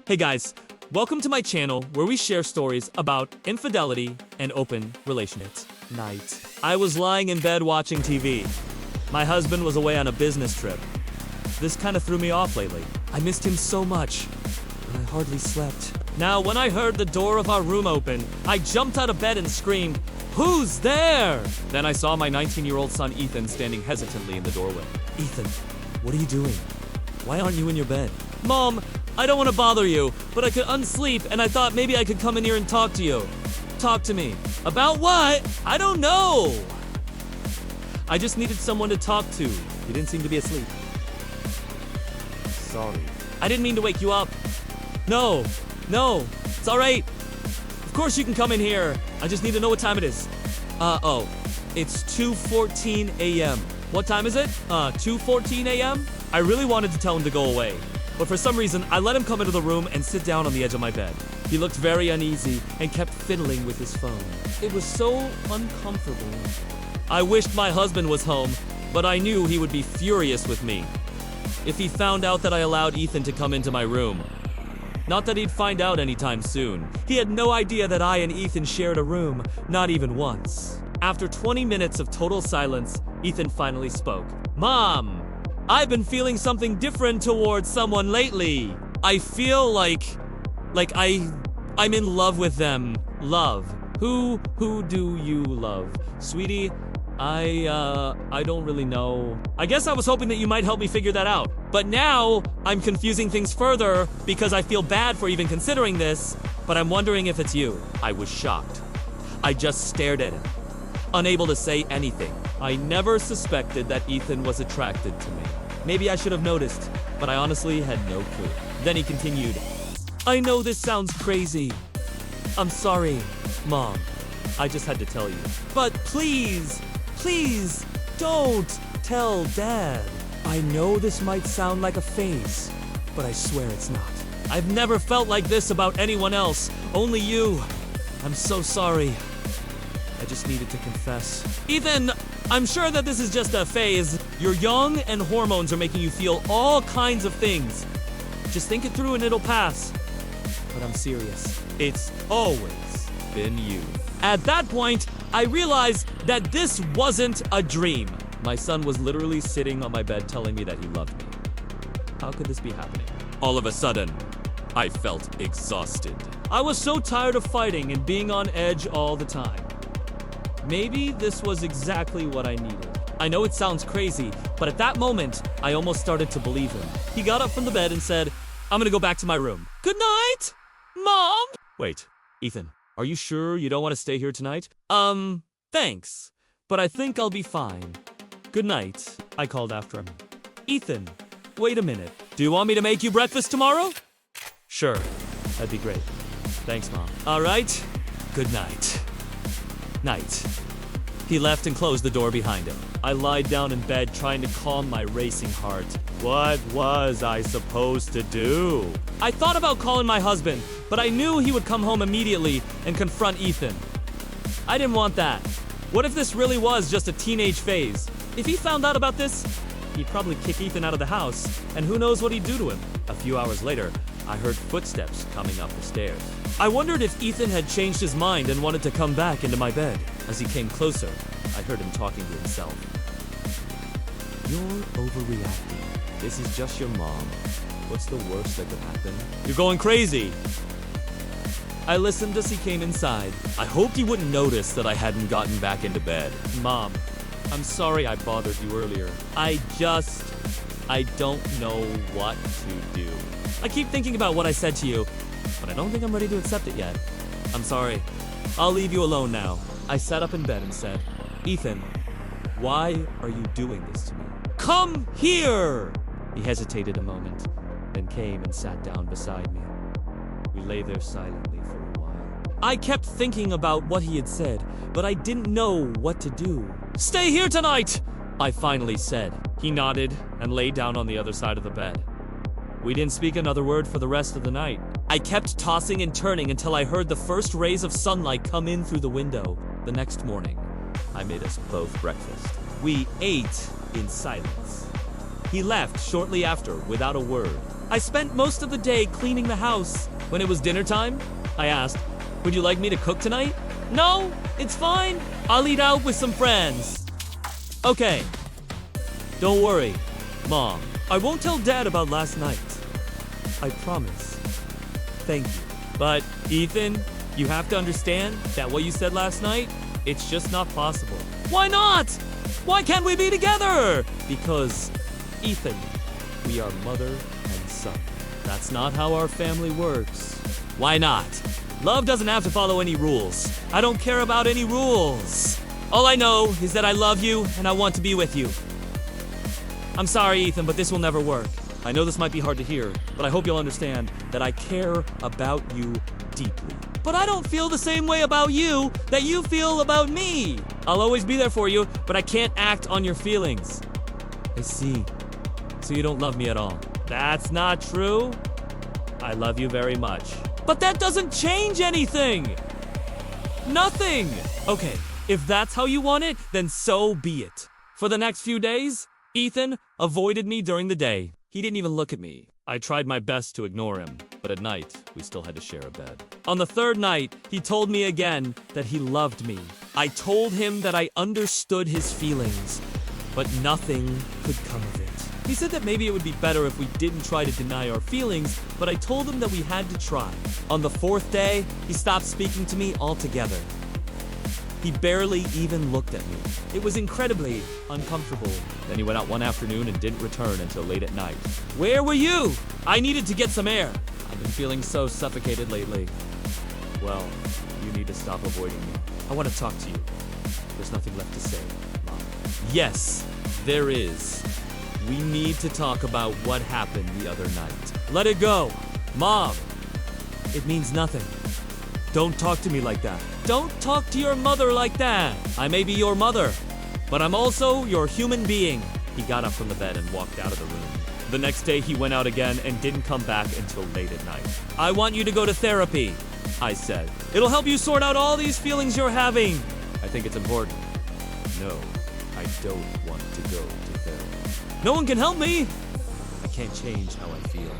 Hey guys, welcome to my channel where we share stories about infidelity and open relationships. Night. I was lying in bed watching TV. My husband was away on a business trip. This kind of threw me off lately. I missed him so much, and I hardly slept. Now, when I heard the door of our room open, I jumped out of bed and screamed, "Who's there?" Then I saw my 19-year-old son Ethan standing hesitantly in the doorway. Ethan, what are you doing? Why aren't you in your bed? Mom, I don't want to bother you, but I could unsleep and I thought maybe I could come in here and talk to you. Talk to me. About what? I don't know. I just needed someone to talk to. You didn't seem to be asleep. Sorry. I didn't mean to wake you up. No, it's all right. Of course you can come in here. I just need to know what time it is. It's 2:14 a.m. What time is it? 2:14 a.m.? I really wanted to tell him to go away, but for some reason, I let him come into the room and sit down on the edge of my bed. He looked very uneasy and kept fiddling with his phone. It was so uncomfortable. I wished my husband was home, but I knew he would be furious with me if he found out that I allowed Ethan to come into my room. Not that he'd find out anytime soon. He had no idea that I and Ethan shared a room, not even once. After 20 minutes of total silence, Ethan finally spoke. Mom, I've been feeling something different towards someone lately. I feel like I'm in love with them. Love. Who do you love? Sweetie, I don't really know. I guess I was hoping that you might help me figure that out. But now, I'm confusing things further because I feel bad for even considering this, but I'm wondering if it's you. I was shocked. I just stared at him, unable to say anything. I never suspected that Ethan was attracted to me. Maybe I should have noticed, but I honestly had no clue. Then he continued, I know this sounds crazy. I'm sorry, Mom. I just had to tell you. But please, don't tell Dad. I know this might sound like a phase, but I swear it's not. I've never felt like this about anyone else, only you. I'm so sorry. I just needed to confess. Ethan, I'm sure that this is just a phase. You're young and hormones are making you feel all kinds of things. Just think it through and it'll pass. But I'm serious. It's always been you. At that point, I realized that this wasn't a dream. My son was literally sitting on my bed telling me that he loved me. How could this be happening? All of a sudden, I felt exhausted. I was so tired of fighting and being on edge all the time. Maybe this was exactly what I needed. I know it sounds crazy, but at that moment, I almost started to believe him. He got up from the bed and said, I'm gonna go back to my room. Good night, Mom. Wait, Ethan, are you sure you don't want to stay here tonight? Thanks, but I think I'll be fine. Good night, I called after him. Ethan, wait a minute. Do you want me to make you breakfast tomorrow? Sure, that'd be great. Thanks, Mom. All right, good night. Night. He left and closed the door behind him. I lied down in bed trying to calm my racing heart. What was I supposed to do? I thought about calling my husband, but I knew he would come home immediately and confront Ethan. I didn't want that. What if this really was just a teenage phase? If he found out about this, he'd probably kick Ethan out of the house, and who knows what he'd do to him. A few hours later, I heard footsteps coming up the stairs. I wondered if Ethan had changed his mind and wanted to come back into my bed. As he came closer, I heard him talking to himself. You're overreacting. This is just your mom. What's the worst that could happen? You're going crazy. I listened as he came inside. I hoped he wouldn't notice that I hadn't gotten back into bed. Mom, I'm sorry I bothered you earlier. I don't know what to do. I keep thinking about what I said to you, but I don't think I'm ready to accept it yet. I'm sorry. I'll leave you alone now. I sat up in bed and said, Ethan, why are you doing this to me? Come here! He hesitated a moment, then came and sat down beside me. We lay there silently for a while. I kept thinking about what he had said, but I didn't know what to do. Stay here tonight! I finally said. He nodded and lay down on the other side of the bed. We didn't speak another word for the rest of the night. I kept tossing and turning until I heard the first rays of sunlight come in through the window. The next morning, I made us both breakfast. We ate in silence. He left shortly after without a word. I spent most of the day cleaning the house. When it was dinner time, I asked, "Would you like me to cook tonight?" "No, it's fine. I'll eat out with some friends." "Okay. Don't worry, Mom. I won't tell Dad about last night. I promise. Thank you." But, Ethan, you have to understand that what you said last night, it's just not possible. Why not? Why can't we be together? Because, Ethan, we are mother and son. That's not how our family works. Why not? Love doesn't have to follow any rules. I don't care about any rules. All I know is that I love you and I want to be with you. I'm sorry, Ethan, but this will never work. I know this might be hard to hear, but I hope you'll understand that I care about you deeply. But I don't feel the same way about you that you feel about me. I'll always be there for you, but I can't act on your feelings. I see. So you don't love me at all. That's not true. I love you very much. But that doesn't change anything. Nothing. Okay, if that's how you want it, then so be it. For the next few days, Ethan avoided me during the day. He didn't even look at me. I tried my best to ignore him, but at night, we still had to share a bed. On the third night, he told me again that he loved me. I told him that I understood his feelings, but nothing could come of it. He said that maybe it would be better if we didn't try to deny our feelings, but I told him that we had to try. On the fourth day, he stopped speaking to me altogether. He barely even looked at me. It was incredibly uncomfortable. Then he went out one afternoon and didn't return until late at night. Where were you? I needed to get some air. I've been feeling so suffocated lately. Well, you need to stop avoiding me. I want to talk to you. There's nothing left to say, Mom. Yes, there is. We need to talk about what happened the other night. Let it go. Mom, it means nothing. Don't talk to me like that. Don't talk to your mother like that. I may be your mother, but I'm also your human being. He got up from the bed and walked out of the room. The next day, he went out again and didn't come back until late at night. I want you to go to therapy, I said. It'll help you sort out all these feelings you're having. I think it's important. No, I don't want to go to therapy. No one can help me. I can't change how I feel.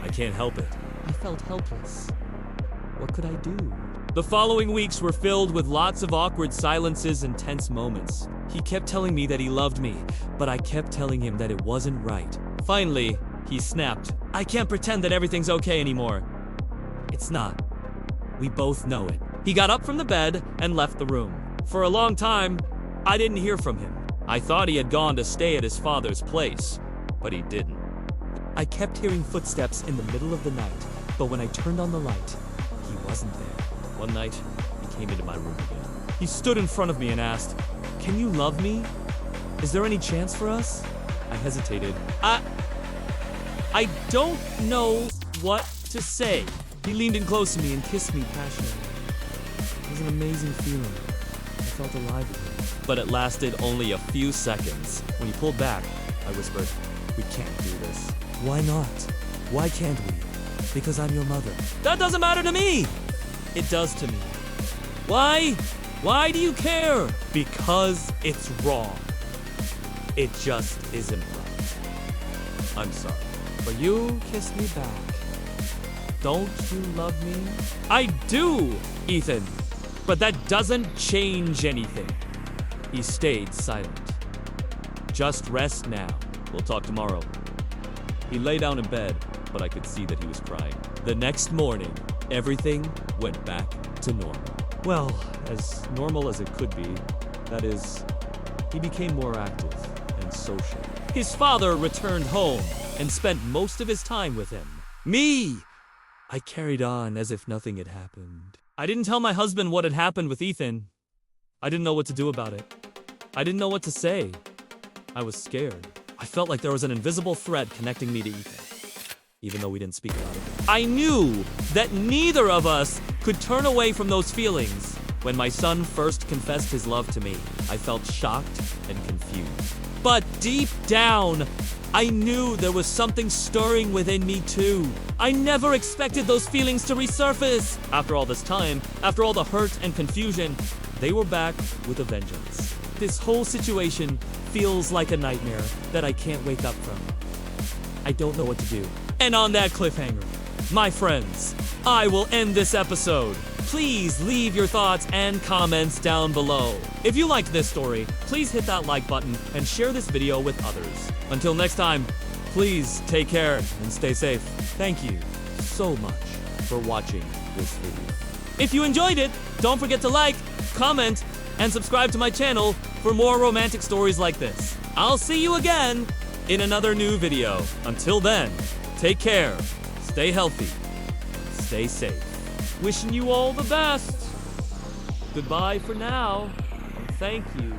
I can't help it. I felt helpless. What could I do? The following weeks were filled with lots of awkward silences and tense moments. He kept telling me that he loved me, but I kept telling him that it wasn't right. Finally, he snapped. I can't pretend that everything's okay anymore. It's not. We both know it. He got up from the bed and left the room. For a long time, I didn't hear from him. I thought he had gone to stay at his father's place, but he didn't. I kept hearing footsteps in the middle of the night, but when I turned on the light, he wasn't there. One night, he came into my room again. He stood in front of me and asked, "Can you love me? Is there any chance for us?" I hesitated. I don't know what to say. He leaned in close to me and kissed me passionately. It was an amazing feeling. I felt alive again. But it lasted only a few seconds. When he pulled back, I whispered, "We can't do this." "Why not? Why can't we?" "Because I'm your mother." "That doesn't matter to me." "It does to me." "Why? Why do you care?" "Because it's wrong. It just isn't right. I'm sorry." But you kissed me back. Don't you love me? I do, Ethan. But that doesn't change anything. He stayed silent. "Just rest now. We'll talk tomorrow." He lay down in bed, but I could see that he was crying. The next morning, everything went back to normal. Well, as normal as it could be. That is, he became more active and social. His father returned home and spent most of his time with him. Me! I carried on as if nothing had happened. I didn't tell my husband what had happened with Ethan. I didn't know what to do about it. I didn't know what to say. I was scared. I felt like there was an invisible thread connecting me to Ethan, even though we didn't speak about it. I knew that neither of us could turn away from those feelings. When my son first confessed his love to me, I felt shocked and confused. But deep down, I knew there was something stirring within me too. I never expected those feelings to resurface. After all this time, after all the hurt and confusion, they were back with a vengeance. This whole situation feels like a nightmare that I can't wake up from. I don't know what to do. And on that cliffhanger, my friends, I will end this episode. Please leave your thoughts and comments down below. If you liked this story, please hit that like button and share this video with others. Until next time, please take care and stay safe. Thank you so much for watching this video. If you enjoyed it, don't forget to like, comment, and subscribe to my channel for more romantic stories like this. I'll see you again in another new video. Until then, take care, stay healthy, stay safe. Wishing you all the best. Goodbye for now. Thank you.